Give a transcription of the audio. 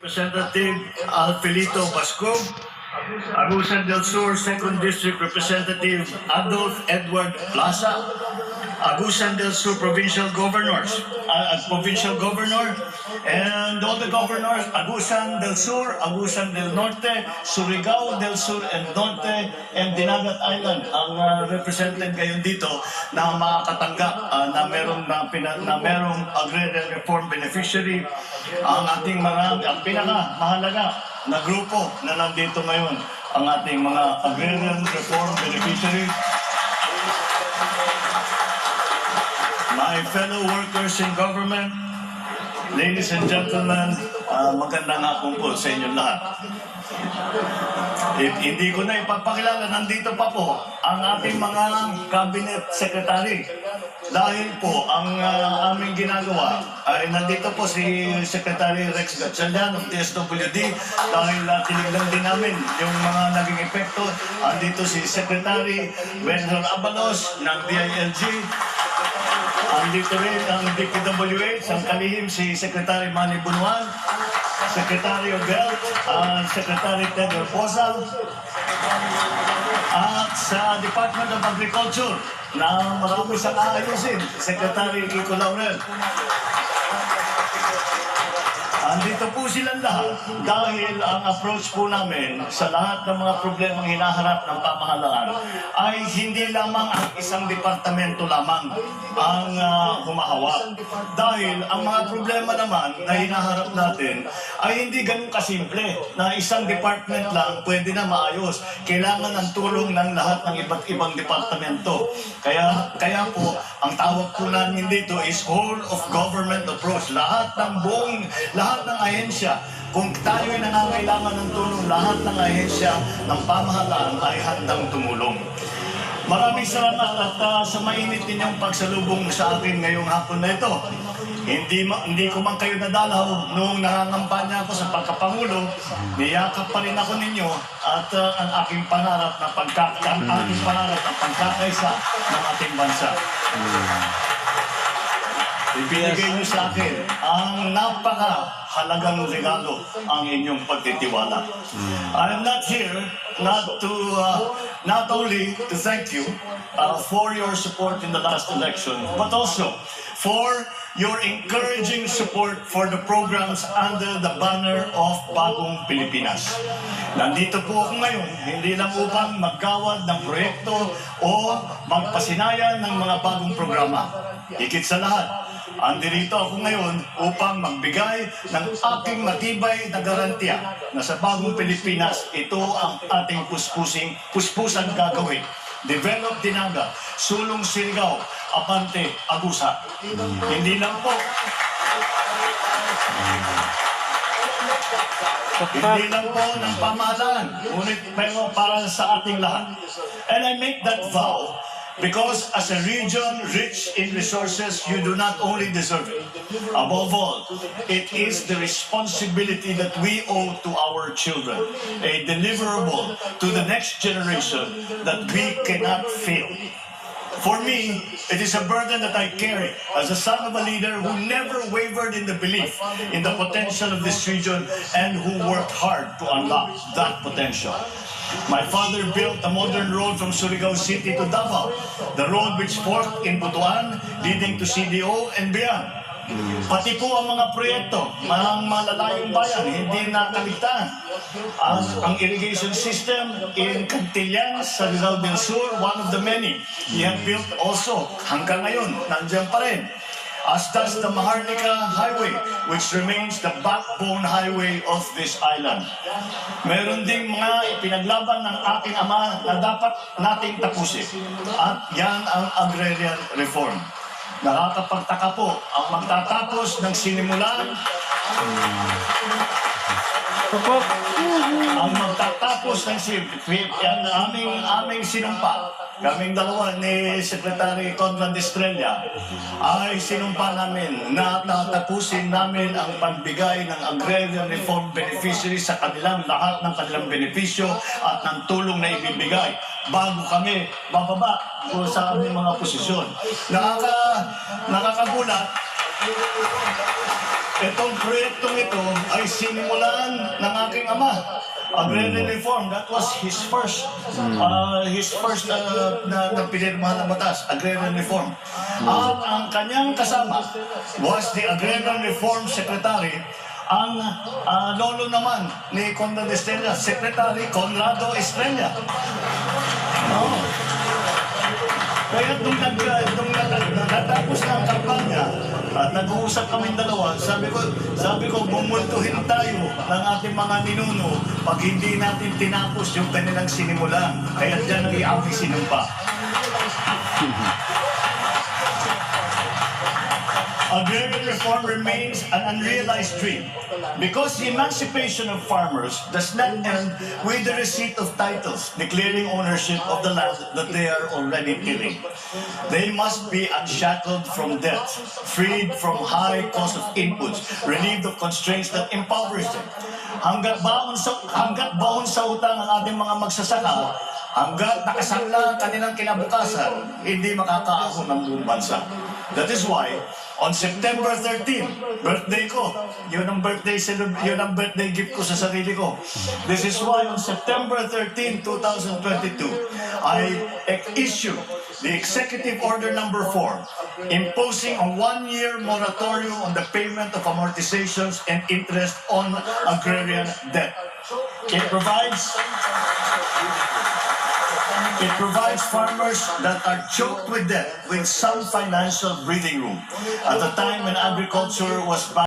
Representative Alfelito Pasco, Agusan del Sur 2nd District Representative Adolf Edward Plaza, Agusan del Sur Provincial Governors, Provincial Governor, and all the governors, Agusan del Sur, Agusan del Norte, Surigao del Sur and Norte, and Dinagat Island ang represented ngayon dito na makakatanggap na merong agrarian reform beneficiary. Ang ating ang pinakamahalaga na grupo na nandito ngayon, ang ating mga agrarian reform beneficiary. My fellow workers in government, ladies and gentlemen, magandang hapon po sa inyo lahat. Hindi ko na ipapakilala, nandito pa po ang ating mga cabinet secretary. Dahil po ang aming ginagawa ay nandito po si Secretary Rex Gatchalian of DSWD dahil tinignan din namin yung mga naging epekto. Andito si Secretary Benjamin Abalos ng DILG. Andito rin ang DPWH, ang kalihim si Secretary Manny Bunuan, Secretary of Health, Secretary Ted Reposal, at sa Department of Agriculture na marami siyang aayusin, Secretary Kiko Laurel. Andito po silang lahat dahil ang approach po namin sa lahat ng mga problemang hinaharap ng pamahalaan ay hindi lamang ang isang departamento lamang ang humahawak. Dahil ang mga problema naman na hinaharap natin ay hindi ganun kasimple na isang department lang pwede na maayos. Kailangan ng tulong ng lahat ng iba't ibang departamento. Kaya po, ang tawag po namin dito is whole of government approach. Lahat ng ahensya, kung tayo ay nangangailangan ng tulong, lahat ng ahensya ng pamahalaan ay handang tumulong. Maraming salamat at sa mainit ninyong pagsalubong sa akin ngayong hapon na ito. Hindi ko man kayo nadalaw noong nangangampanya ako sa pagkapangulo, niyakap pa rin ako ninyo at ang aking pangarap na pagkakaisa ng ating bansa. Ibinigay niyo sa akin ang napakahalagang regalo ang inyong pagtitiwala. I'm not here not only to thank you for your support in the last election, but also for your encouraging support for the programs under the banner of Bagong Pilipinas. Nandito po ako ngayon, hindi lang upang maggawad ng proyekto o magpasinayan ng mga bagong programa. Higit sa lahat, andirito ako ngayon upang magbigay ng aking matibay na garantiya na sa Bagong Pilipinas, ito ang ating puspusang gagawin. Develop Dinagat, Sulong Surigao, Abante, Agusan. Hindi lang po. Hindi lang po ng pamahalaan, ngunit pero para sa ating lahat. And I make that vow because as a region rich in resources, you do not only deserve it. Above all, it is the responsibility that we owe to our children, a deliverable to the next generation that we cannot fail. For me, it is a burden that I carry as a son of a leader who never wavered in the belief in the potential of this region and who worked hard to unlock that potential. My father built a modern road from Surigao City to Davao, the road which forked in Butuan, leading to CDO and beyond. Pati po ang mga proyekto, mga malalayong bayan, hindi nakaligtaan. Ang irrigation system in Cantillan, sa Rizal del Sur, one of the many. He had built also, hanggang ngayon, nandiyan pa rin. As does the Maharlika Highway, which remains the backbone highway of this island. Meron ding mga ipinaglaban ng aking ama na dapat nating tapusin. At yan ang agrarian reform. Nakakapagtaka po ang magtatapos ng sinimulan. Ang magtatapos ng aming sinumpa, kaming dalawa ni Secretary Conrad Estrella, ay sinumpa namin na tatapusin namin ang pagbigay ng agrarian reform beneficiary sa kanilang lahat ng kanilang benepisyo at ng tulong na ibibigay bago kami bababa sa aming mga posisyon. Nakakagulat Itong proyektong ito ay sinimulan ng aking ama. Agrarian reform, that was his first na pinirmahan ng batas, agrarian reform. At ang kanyang kasama was the agrarian reform secretary, ang lolo naman ni Conrado Estrella, Secretary Conrado Estrella. Oo. Kaya nung natapos na ang kampanya at nag-uusap kaming dalawa, sabi ko, bumultuhin tayo ng ating mga ninuno pag hindi natin tinapos yung kanilang sinimulan. Kaya dyan ang iaming sinumpa. Agrarian reform remains an unrealized dream because the emancipation of farmers does not end with the receipt of titles declaring ownership of the land that they are already tilling. They must be unshackled from debt, freed from high cost of inputs, relieved of constraints that impoverish them. Hanggat baon sa utang ang ating mga magsasaka, hanggat nakasangla ang kanilang kinabukasan, hindi makakaahon ng buong bansa. That is why, on September 13, birthday ko, yun ang birthday gift ko sa sarili ko. This is why on September 13, 2022, I issued the Executive Order Number 4, imposing a 1-year moratorium on the payment of amortizations and interest on agrarian debt. It provides farmers that are choked with debt with some financial breathing room at a time when agriculture was